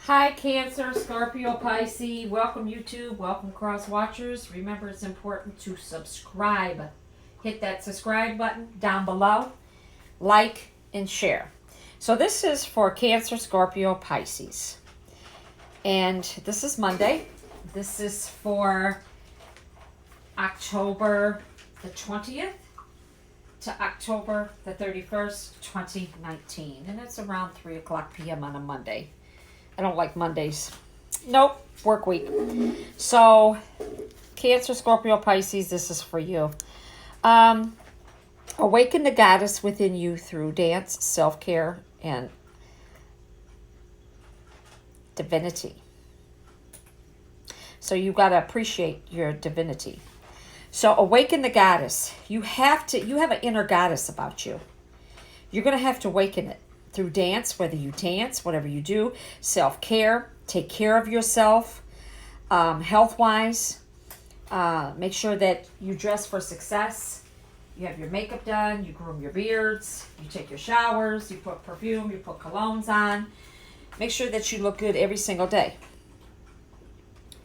Hi, Cancer, Scorpio, Pisces. Welcome, YouTube. Welcome, Cross Watchers. Remember, it's important to subscribe. Hit that subscribe button down below. Like and share. So this is for Cancer, Scorpio, Pisces. And this is Monday. This is for October the 20th to October the 31st, 2019. And it's around 3 o'clock p.m. on a Monday. I don't like Mondays. Nope, work week. So, Cancer, Scorpio, Pisces, this is for you. Awaken the goddess within you through dance, self-care, and divinity. So you got to appreciate your divinity. So awaken the goddess. You have an inner goddess about you. You're going to have to awaken it through dance, whether you dance, whatever you do, self-care, take care of yourself, health-wise. Make sure that you dress for success. You have your makeup done, you groom your beards, you take your showers, you put perfume, you put colognes on. Make sure that you look good every single day.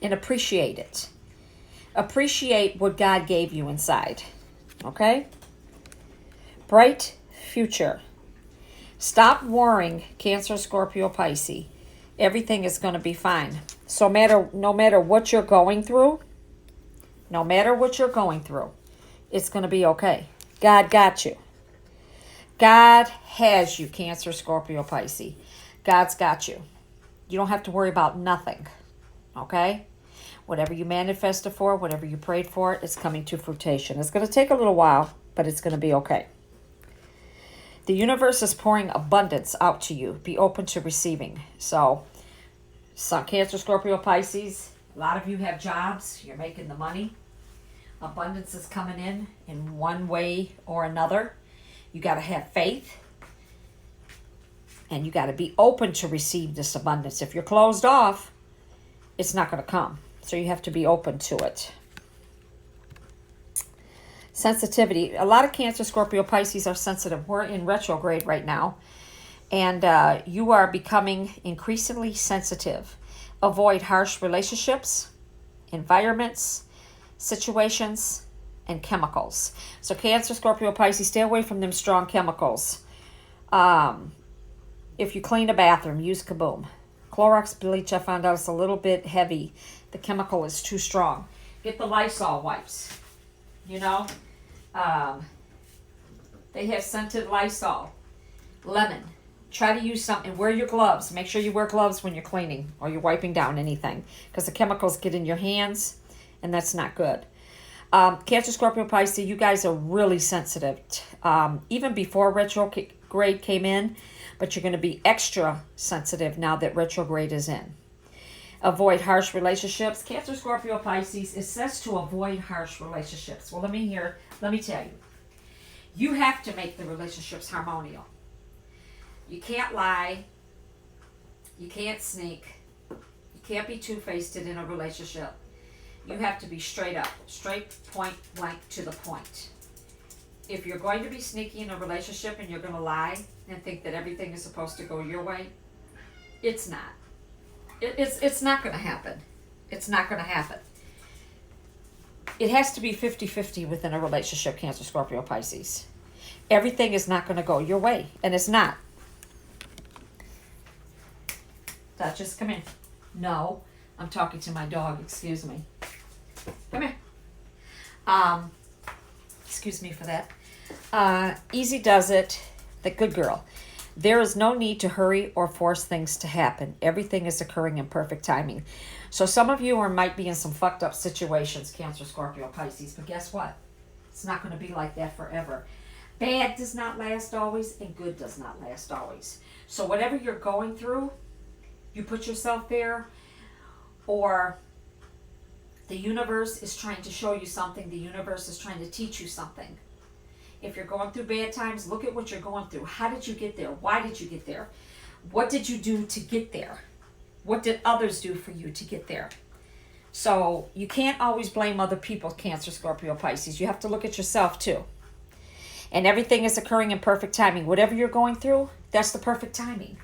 And appreciate it. Appreciate what God gave you inside. Okay? Bright future. Stop worrying, Cancer, Scorpio, Pisces. Everything is going to be fine. So no matter what you're going through, it's going to be okay. God got you. God has you, Cancer, Scorpio, Pisces. God's got you. You don't have to worry about nothing. Okay? Whatever you manifested for, whatever you prayed for, it's coming to fruition. It's going to take a little while, but it's going to be okay. The universe is pouring abundance out to you. Be open to receiving. So, Cancer, Scorpio, Pisces, a lot of you have jobs. You're making the money. Abundance is coming in one way or another. You got to have faith. And you got to be open to receive this abundance. If you're closed off, it's not going to come. So you have to be open to it. Sensitivity. A lot of Cancer, Scorpio, Pisces are sensitive. We're in retrograde right now. And you are becoming increasingly sensitive. Avoid harsh relationships, environments, situations, and chemicals. So Cancer, Scorpio, Pisces, stay away from them strong chemicals. If you clean a bathroom, use Kaboom. Clorox bleach, I found out it's a little bit heavy. The chemical is too strong. Get the Lysol wipes. You know, they have scented Lysol, lemon. Try to use something. Wear your gloves. Make sure you wear gloves when you're cleaning or you're wiping down anything, because the chemicals get in your hands, and that's not good. Cancer, Scorpio, Pisces, you guys are really sensitive. Even before retrograde came in, but you're going to be extra sensitive now that retrograde is in. Avoid harsh relationships. Cancer, Scorpio, Pisces, it says to avoid harsh relationships. Well, let me tell you. You have to make the relationships harmonious. You can't lie. You can't sneak. You can't be two-faced in a relationship. You have to be straight up, straight, point blank to the point. If you're going to be sneaky in a relationship and you're going to lie and think that everything is supposed to go your way, it's not. It's not going to happen. It's not going to happen. It has to be 50-50 within a relationship, Cancer, Scorpio, Pisces. Everything is not going to go your way, and it's not. Duchess, come in. No, I'm talking to my dog. Excuse me. Come here. Excuse me for that. Easy does it. The good girl. There is no need to hurry or force things to happen. Everything is occurring in perfect timing. So some of you might be in some fucked up situations, Cancer, Scorpio, Pisces, but guess what? It's not going to be like that forever. Bad does not last always, and good does not last always. So whatever you're going through, you put yourself there, or the universe is trying to show you something. The universe is trying to teach you something. If you're going through bad times, look at what you're going through. How did you get there? Why did you get there? What did you do to get there? What did others do for you to get there? So you can't always blame other people, Cancer, Scorpio, Pisces. You have to look at yourself too. And everything is occurring in perfect timing. Whatever you're going through, that's the perfect timing.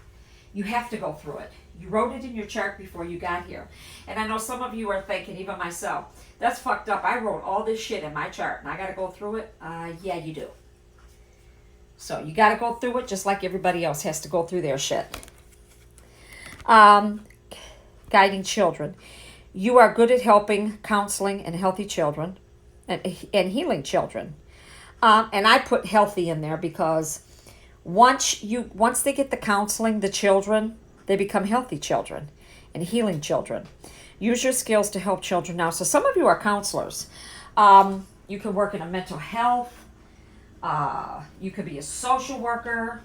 You have to go through it. You wrote it in your chart before you got here. And I know some of you are thinking, even myself, that's fucked up. I wrote all this shit in my chart and I got to go through it. Yeah, you do. So you got to go through it just like everybody else has to go through their shit. Guiding children. You are good at helping, counseling, and healthy children and healing children. And I put healthy in there because once they get the counseling, the children, they become healthy children and healing children. Use your skills to help children now. So some of you are counselors. You can work in a mental health. You could be a social worker.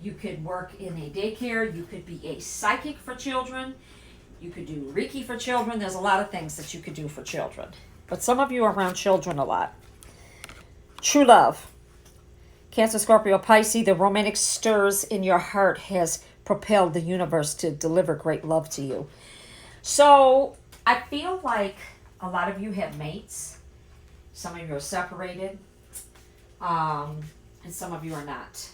You could work in a daycare. You could be a psychic for children. You could do Reiki for children. There's a lot of things that you could do for children. But some of you are around children a lot. True love. Cancer, Scorpio, Pisces, the romantic stirs in your heart has propelled the universe to deliver great love to you. So I feel like a lot of you have mates. Some of you are separated. And some of you are not.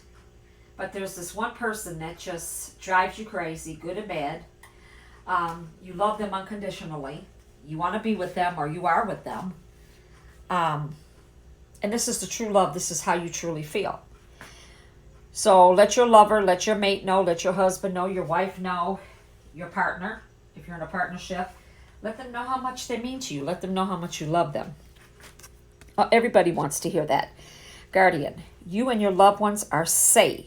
But there's this one person that just drives you crazy, good and bad. You love them unconditionally. You want to be with them, or you are with them. And this is the true love. This is how you truly feel. So let your lover, let your mate know, let your husband know, your wife know, your partner, if you're in a partnership. Let them know how much they mean to you. Let them know how much you love them. Everybody wants to hear that. Guardian, you and your loved ones are safe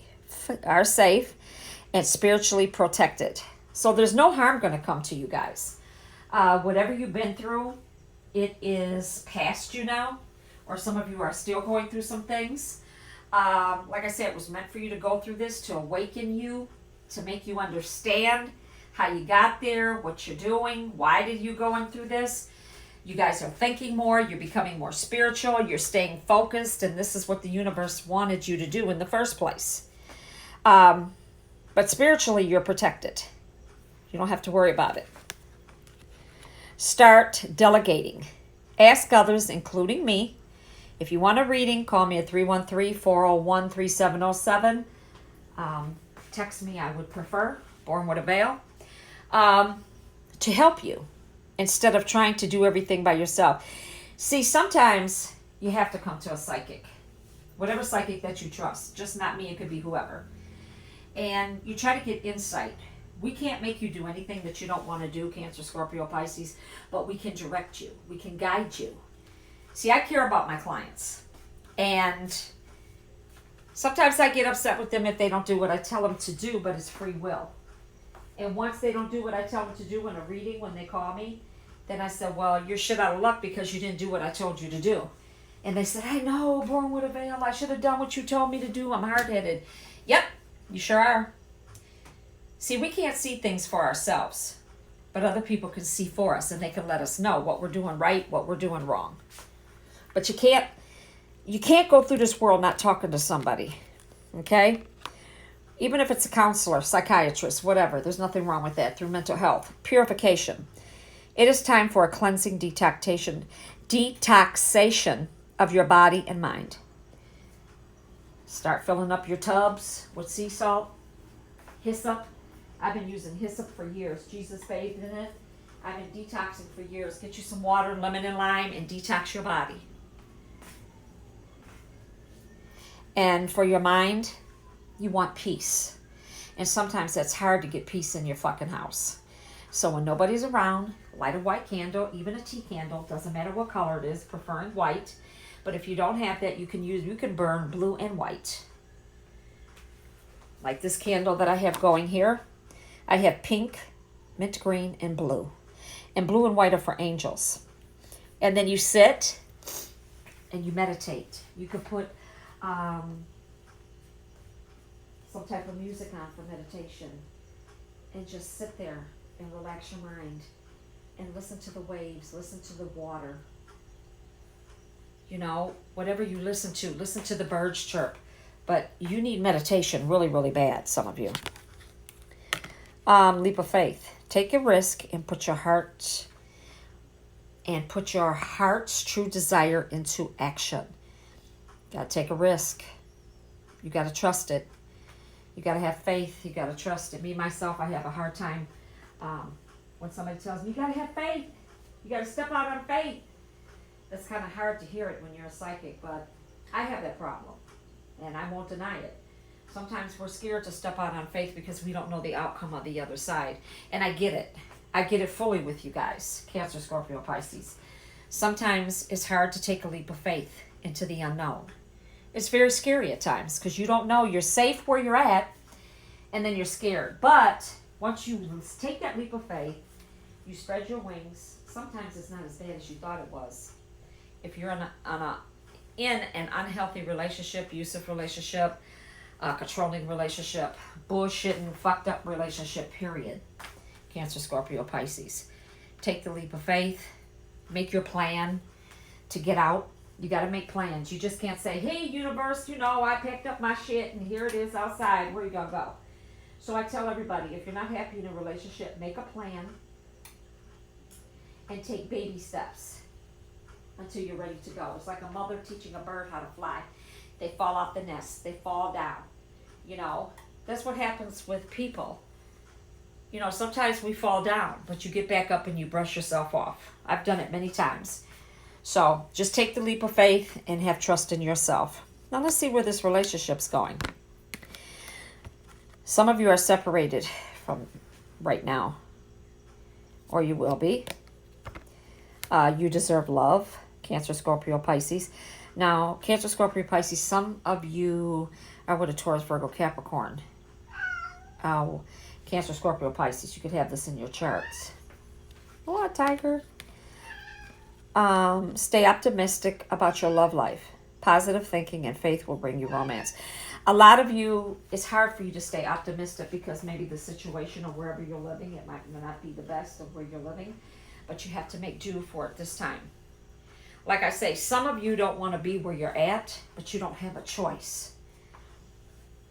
and spiritually protected. So there's no harm going to come to you guys. Whatever you've been through, it is past you now. Or some of you are still going through some things. Like I said, it was meant for you to go through this, to awaken you, to make you understand how you got there, what you're doing, why did you going through this. You guys are thinking more, you're becoming more spiritual, you're staying focused, and this is what the universe wanted you to do in the first place. But spiritually, you're protected. You don't have to worry about it. Start delegating. Ask others, including me. If you want a reading, call me at 313-401-3707. Text me, I would prefer, Born with a Veil, to help you instead of trying to do everything by yourself. See, sometimes you have to come to a psychic, whatever psychic that you trust, just not me, it could be whoever. And you try to get insight. We can't make you do anything that you don't want to do, Cancer, Scorpio, Pisces, but we can direct you. We can guide you. See, I care about my clients, and sometimes I get upset with them if they don't do what I tell them to do, but it's free will. And once they don't do what I tell them to do in a reading when they call me, then I said, well, you're shit out of luck because you didn't do what I told you to do. And they said, I know, Born with a Veil, I should have done what you told me to do. I'm hard-headed. Yep, you sure are. See, we can't see things for ourselves, but other people can see for us, and they can let us know what we're doing right, what we're doing wrong. But you can't go through this world not talking to somebody, okay? Even if it's a counselor, psychiatrist, whatever, there's nothing wrong with that. Through mental health. Purification. It is time for a cleansing detoxation of your body and mind. Start filling up your tubs with sea salt, hyssop. I've been using hyssop for years. Jesus bathed in it. I've been detoxing for years. Get you some water, lemon and lime, and detox your body. And for your mind, you want peace. And sometimes that's hard to get peace in your fucking house. So when nobody's around, light a white candle, even a tea candle, doesn't matter what color it is, preferring white. But if you don't have that, you can burn blue and white. Like this candle that I have going here. I have pink, mint green, and blue. And blue and white are for angels. And then you sit and you meditate. You could put some type of music on for meditation and just sit there and relax your mind and listen to the waves, listen to the water. You know, whatever you listen to the birds chirp. But you need meditation really, really bad, some of you. Leap of faith. Take a risk and put your heart's true desire into action. You got to take a risk. You got to trust it. You got to have faith. You got to trust it. Me, myself, I have a hard time when somebody tells me, you got to have faith. You got to step out on faith. That's kind of hard to hear it when you're a psychic, but I have that problem, and I won't deny it. Sometimes we're scared to step out on faith because we don't know the outcome of the other side. And I get it. I get it fully with you guys, Cancer, Scorpio, Pisces. Sometimes it's hard to take a leap of faith into the unknown. It's very scary at times because you don't know. You're safe where you're at, and then you're scared. But once you take that leap of faith, you spread your wings. Sometimes it's not as bad as you thought it was. If you're in an unhealthy relationship, abusive relationship, controlling relationship, bullshitting, fucked up relationship, period. Cancer, Scorpio, Pisces. Take the leap of faith. Make your plan to get out. You got to make plans. You just can't say, hey, universe, I picked up my shit and here it is outside. Where you going to go? So I tell everybody, if you're not happy in a relationship, make a plan and take baby steps until you're ready to go. It's like a mother teaching a bird how to fly. They fall off the nest. They fall down. That's what happens with people. Sometimes we fall down, but you get back up and you brush yourself off. I've done it many times. So just take the leap of faith and have trust in yourself. Now let's see where this relationship's going. Some of you are separated from right now, or you will be. You deserve love, Cancer, Scorpio, Pisces. Now, Cancer, Scorpio, Pisces, some of you are with a Taurus, Virgo, Capricorn. Cancer, Scorpio, Pisces. You could have this in your charts. What, Tiger? Stay optimistic about your love life. Positive thinking and faith will bring you romance. A lot of you, it's hard for you to stay optimistic because maybe the situation or wherever you're living, it might not be the best of where you're living, but you have to make do for it this time. Like I say, some of you don't want to be where you're at, but you don't have a choice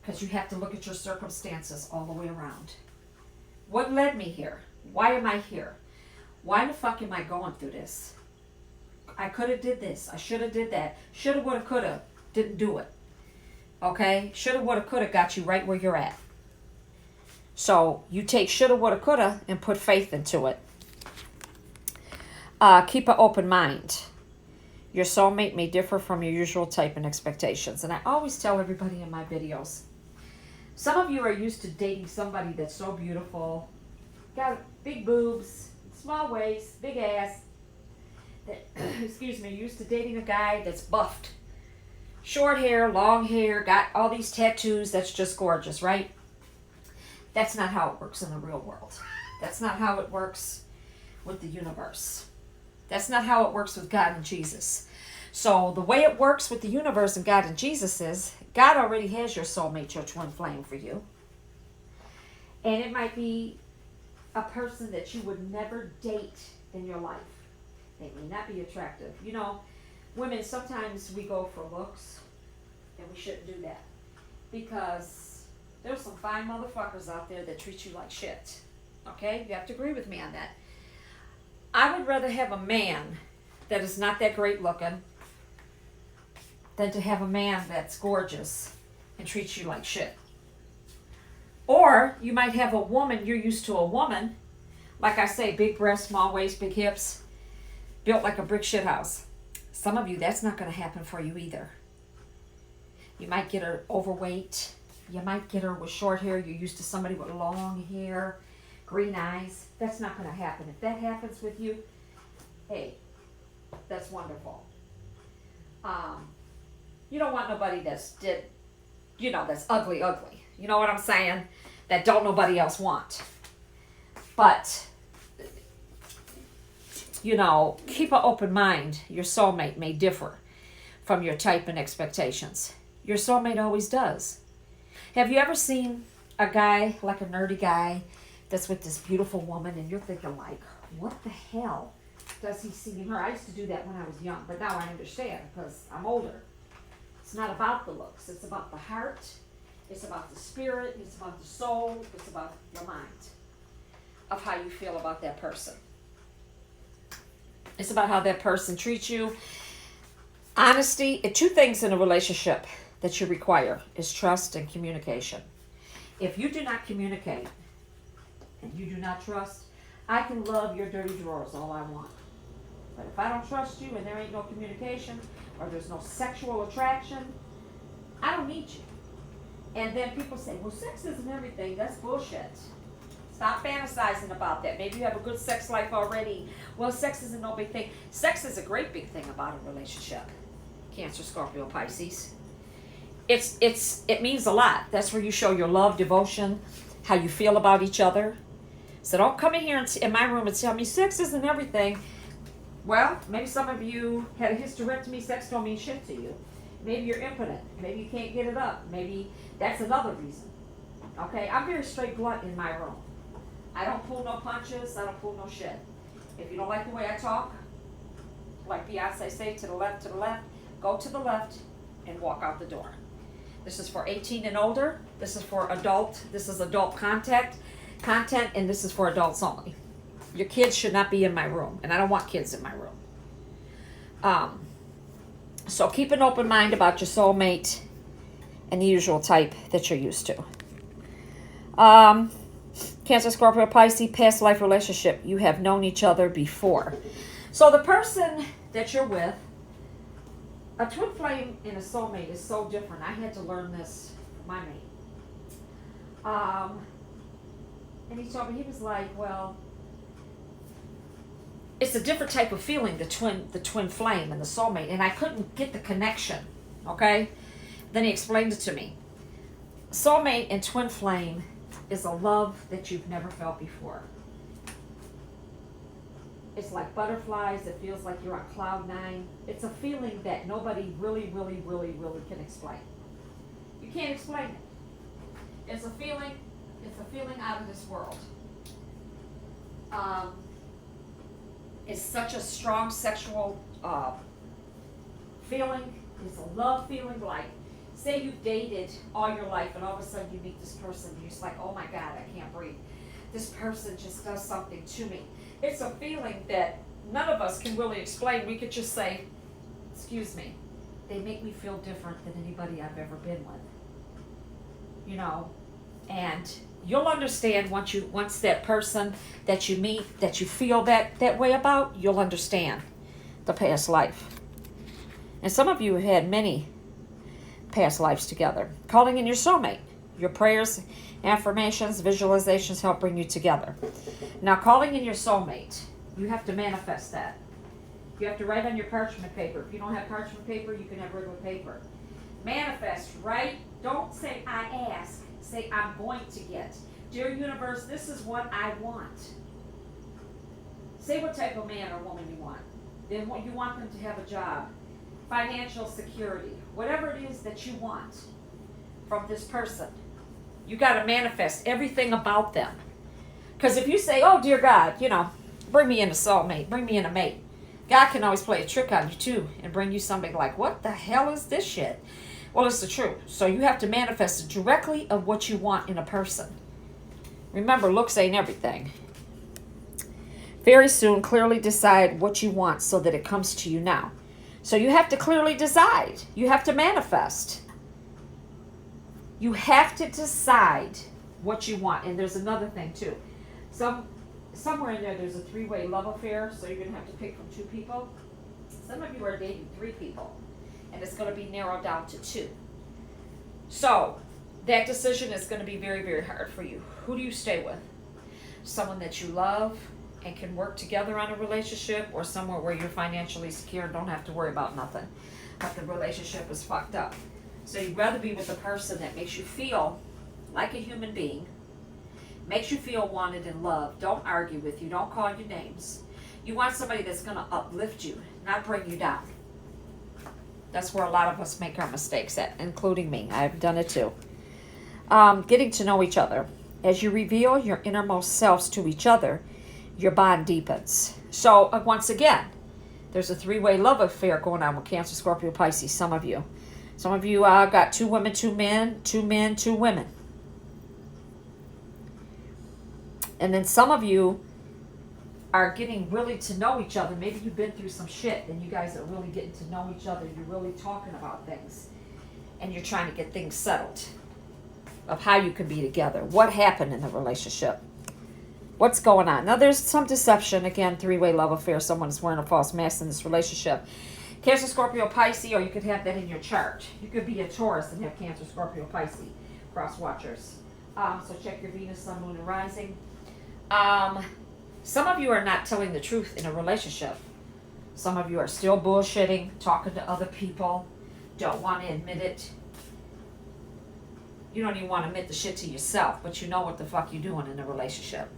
because you have to look at your circumstances all the way around. What led me here? Why am I here? Why the fuck am I going through this? I could have did this. I should have did that. Shoulda, woulda, coulda. Didn't do it. Okay? Shoulda, woulda, coulda got you right where you're at. So you take shoulda, woulda, coulda and put faith into it. Keep an open mind. Your soulmate may differ from your usual type and expectations. And I always tell everybody in my videos, some of you are used to dating somebody that's so beautiful, got big boobs, small waist, big ass. Excuse me, used to dating a guy that's buffed. Short hair, long hair, got all these tattoos, that's just gorgeous, right? That's not how it works in the real world. That's not how it works with the universe. That's not how it works with God and Jesus. So the way it works with the universe and God and Jesus is, God already has your soulmate, your twin flame for you. And it might be a person that you would never date in your life. They may not be attractive. Women, sometimes we go for looks, and we shouldn't do that. Because there's some fine motherfuckers out there that treat you like shit. Okay? You have to agree with me on that. I would rather have a man that is not that great looking than to have a man that's gorgeous and treats you like shit. Or you might have a woman, you're used to a woman, like I say, big breasts, small waist, big hips, built like a brick shit house. Some of you, that's not going to happen for you either. You might get her overweight. You might get her with short hair. You're used to somebody with long hair, green eyes. That's not going to happen. If that happens with you, hey, that's wonderful. You don't want nobody that's ugly. You know what I'm saying? That don't nobody else want. But, keep an open mind. Your soulmate may differ from your type and expectations. Your soulmate always does. Have you ever seen a guy, like a nerdy guy, that's with this beautiful woman, and you're thinking like, what the hell does he see in her? I used to do that when I was young, but now I understand because I'm older. It's not about the looks. It's about the heart. It's about the spirit. It's about the soul. It's about your mind of how you feel about that person. It's about how that person treats you. Honesty. Two things in a relationship that you require is trust and communication. If you do not communicate and you do not trust, I can love your dirty drawers all I want. But if I don't trust you and there ain't no communication or there's no sexual attraction, I don't need you. And then people say, well, sex isn't everything. That's bullshit. Stop fantasizing about that. Maybe you have a good sex life already. Well, sex isn't no big thing. Sex is a great big thing about a relationship. Cancer, Scorpio, Pisces. It means a lot. That's where you show your love, devotion, how you feel about each other. So don't come in here in my room and tell me sex isn't everything. Well, maybe some of you had a hysterectomy. Sex don't mean shit to you. Maybe you're impotent. Maybe you can't get it up. Maybe that's another reason. Okay, I'm very straight blunt in my room. I don't pull no punches. I don't pull no shit. If you don't like the way I talk, like Beyonce say, to the left, go to the left and walk out the door. This is for 18 and older. This is for adult. This is adult content, and this is for adults only. Your kids should not be in my room, and I don't want kids in my room. So keep an open mind about your soulmate and the usual type that you're used to. Cancer, Scorpio, Pisces, past life relationship. You have known each other before. So the person that you're with, a twin flame and a soulmate is so different. I had to learn this from my mate. And he told me, he was like, well, it's a different type of feeling, the twin flame and the soulmate. And I couldn't get the connection, okay? Then he explained it to me. Soulmate and twin flame is a love that you've never felt before. It's like butterflies. It feels like you're on cloud nine. It's a feeling that nobody really can explain. You can't explain it. It's a feeling out of this world. It's such a strong sexual feeling. It's a love feeling, like, say you've dated all your life and all of a sudden you meet this person and you're just like, oh my God, I can't breathe. This person just does something to me. It's a feeling that none of us can really explain. We could just say, excuse me, they make me feel different than anybody I've ever been with. You know, and you'll understand once that person that you meet, that you feel that way about, you'll understand the past life. And some of you have had many past lives together. Calling in your soulmate. Your prayers, affirmations, visualizations help bring you together. Now, calling in your soulmate, you have to manifest that. You have to write on your parchment paper. If you don't have parchment paper, you can have regular paper. Manifest, write. Don't say, I ask. Say, I'm going to get. Dear universe, this is what I want. Say what type of man or woman you want. Then what you want them to have a job, financial security, whatever it is that you want from this person. You got to manifest everything about them. Because if you say, oh, dear God, you know, bring me in a soulmate, bring me in a mate. God can always play a trick on you, too, and bring you something like, what the hell is this shit? Well, it's the truth. So you have to manifest directly of what you want in a person. Remember, looks ain't everything. Very soon, clearly decide what you want so that it comes to you now. So you have to clearly decide. You have to manifest. You have to decide what you want. And there's another thing, too. Somewhere in there's a three-way love affair, so you're going to have to pick from two people. Some of you are dating three people, and it's going to be narrowed down to two. So that decision is going to be very hard for you. Who do you stay with? Someone that you love and can work together on a relationship, or somewhere where you're financially secure and don't have to worry about nothing, but the relationship is fucked up. So you'd rather be with a person that makes you feel like a human being, makes you feel wanted and loved, don't argue with you, don't call you names. You want somebody that's going to uplift you, not bring you down. That's where a lot of us make our mistakes at, including me. I've done it too. Getting to know each other. As you reveal your innermost selves to each other, your bond deepens. So once again, there's a three-way love affair going on with Cancer, Scorpio, Pisces. Some of you got two women, two men, two men, two women. And then some of you are getting really to know each other. Maybe you've been through some shit and you guys are really getting to know each other. You're really talking about things and you're trying to get things settled. of how you can be together. What happened in the relationship? What's going on? Now, there's some deception. Again, three-way love affair. Someone is wearing a false mask in this relationship. Cancer, Scorpio, Pisces, or you could have that in your chart. You could be a Taurus and have Cancer, Scorpio, Pisces, cross watchers. So check your Venus, Sun, Moon, and Rising. Some of you are not telling the truth in a relationship. Some of you are still bullshitting, talking to other people, don't want to admit it. You don't even want to admit the shit to yourself, but you know what the fuck you're doing in a relationship.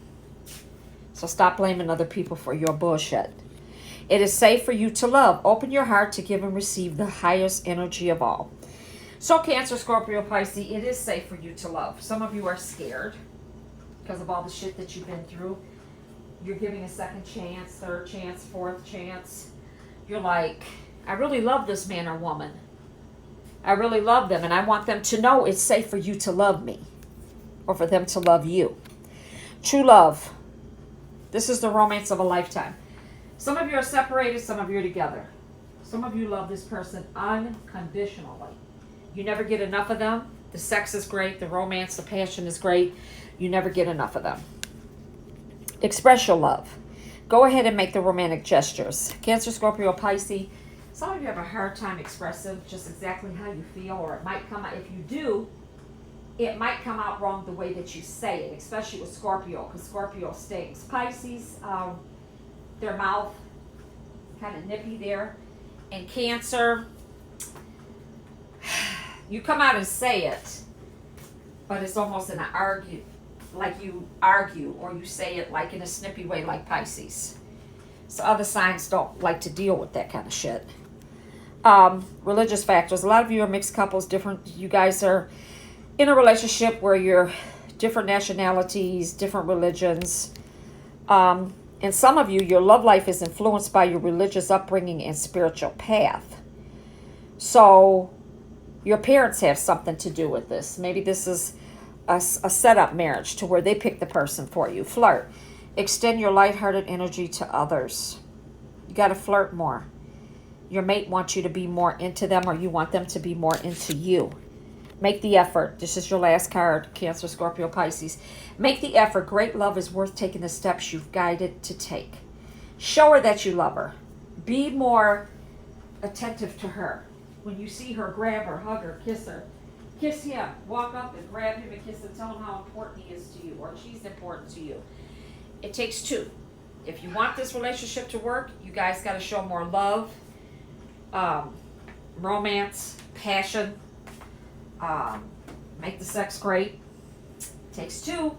So stop blaming other people for your bullshit. It is safe for you to love. Open your heart to give and receive the highest energy of all. So Cancer, Scorpio, Pisces, it is safe for you to love. Some of you are scared because of all the shit that you've been through. You're giving a second chance, third chance, fourth chance. You're like, I really love this man or woman. I really love them, and I want them to know it's safe for you to love me or for them to love you. True love. This is the romance of a lifetime. Some of you are separated, some of you are together. Some of you love this person unconditionally. You never get enough of them. The sex is great, the romance, the passion is great. You never get enough of them. Express your love. Go ahead and make the romantic gestures. Cancer, Scorpio, Pisces. Some of you have a hard time expressing just exactly how you feel, or it might come out, if you do, it might come out wrong the way that you say it, especially with Scorpio, because Scorpio stings. Pisces, their mouth kind of nippy there. And Cancer, you come out and say it, but it's almost in an argue, like you argue, or you say it like in a snippy way like Pisces. So other signs don't like to deal with that kind of shit. Religious factors. A lot of you are mixed couples, different. You guys are in a relationship where you're different nationalities, different religions. And some of you, your love life is influenced by your religious upbringing and spiritual path. So your parents have something to do with this. Maybe this is a setup marriage to where they pick the person for you. Flirt. Extend your lighthearted energy to others. You got to flirt more. Your mate wants you to be more into them, or you want them to be more into you. Make the effort. This is your last card, Cancer, Scorpio, Pisces. Make the effort. Great love is worth taking the steps you've guided to take. Show her that you love her. Be more attentive to her. When you see her, grab her, hug her, kiss her. Kiss him. Walk up and grab him and kiss him. Tell him how important he is to you, or she's important to you. It takes two. If you want this relationship to work, you guys got to show more love, romance, passion, make the sex great. It takes two.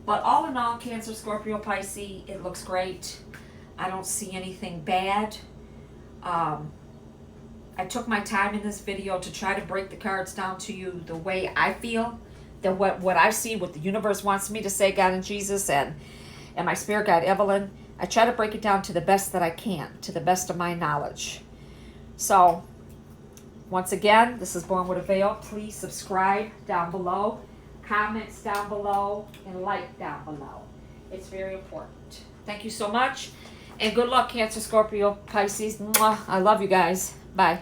But all in all, Cancer, Scorpio, Pisces, it looks great. I don't see anything bad. I took my time in this video to try to break the cards down to you the way I feel, that what I see, what the universe wants me to say, God and Jesus, and my spirit guide, Evelyn. I try to break it down to the best that I can, to the best of my knowledge. So, once again, this is Born with a Veil. Please subscribe down below, comments down below, and like down below. It's very important. Thank you so much, and good luck, Cancer, Scorpio, Pisces. Mwah. I love you guys. Bye.